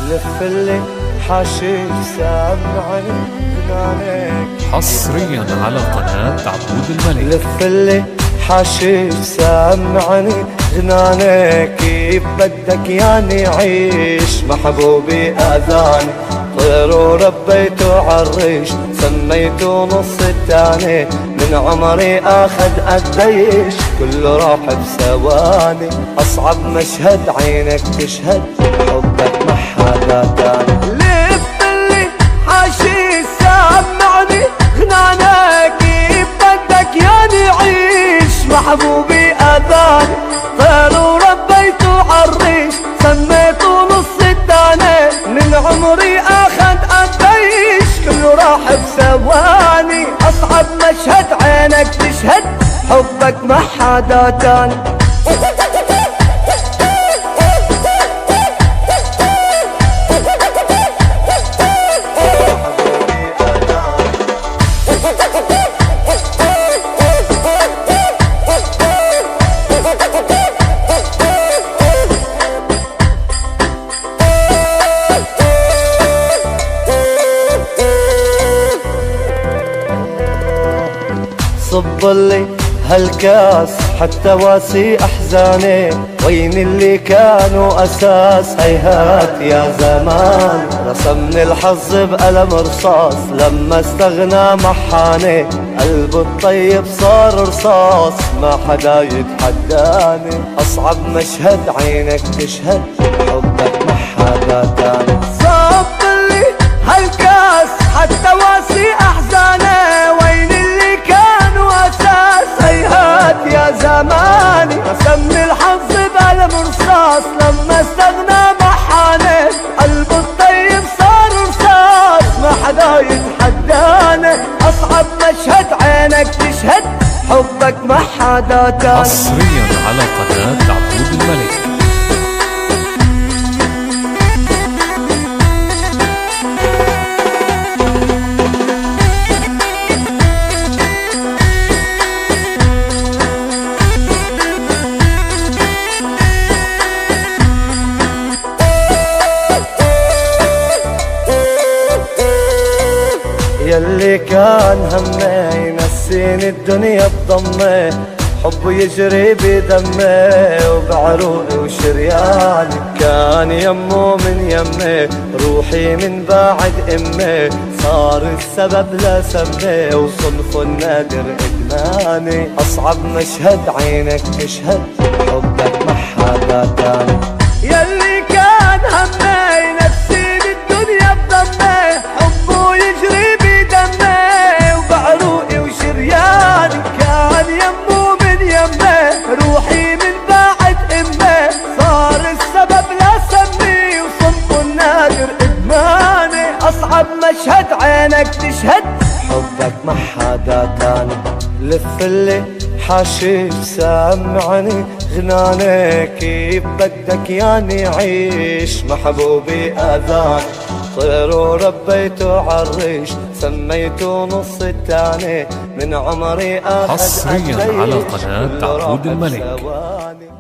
لفلي حاشيك سامعني غنانك حصريا على قناة عبود الملك. لفلي حاشيك سامعني غنانك، كيف بدك يعني عيش محبوبي آذاني، طير وربيته عالريش سميته نص التاني، من عمري اخذ قديش كله راح بثواني، اصعب مشهد عينك تشهد حبك ما حدا تاني. لفلي حاشي سامعني غنانك، كيف بدك يعني عيش محبوبي اذاني، طير وربيته عالريش سميته نص التاني، من عمري اخذ قديش كله راح بثواني، اصعب مشهد عينك تشهد حبك ما حدا تاني. صبلي هالكاس حتى واسي احزاني، وين اللي كانوا اساس هيهات يا زمان، رسمني الحظ بقلم رصاص لما استغنى محاني، قلبه الطيب صار رصاص ما حدا يتحداني، اصعب مشهد عينك تشهد حبك ما حدا تاني. صبلي هالكاس حتى واسي احزاني، وين اللي كانوا اساس هيهات يا زماني، رسمني الحظ بقلم رصاص لما استغنى محاني، قلبه الطيب صار رصاص ما حدا يتحداني، اصعب مشهد عينك تشهد حبك ما حدا تاني. حصريا على قناة عبود الملك. يلي كان همي ينسيني الدنيا بضمي، حبه يجري بدمي وبعروقي وشرياني، كان يمه من يمي روحي من بعد امي، صار السبب لسمي وصنفه النادر ادماني، اصعب مشهد عينك تشهد حبك ما حدا تاني. يلي كان همي ينسيني الدنيا بضمي، حبه يجري روحي من بعد امي، صار السبب لسمي وصنفه النادر ادماني، اصعب مشهد عينك تشهد حبك ما حدا تاني. لفلي حاشيك سامعني غناني، كيف بدك يعني عيش محبوبي اذاني، طير وربيته عالريش سميته نص التاني، من عمري اخذ حصريا على قناة عبود الملك.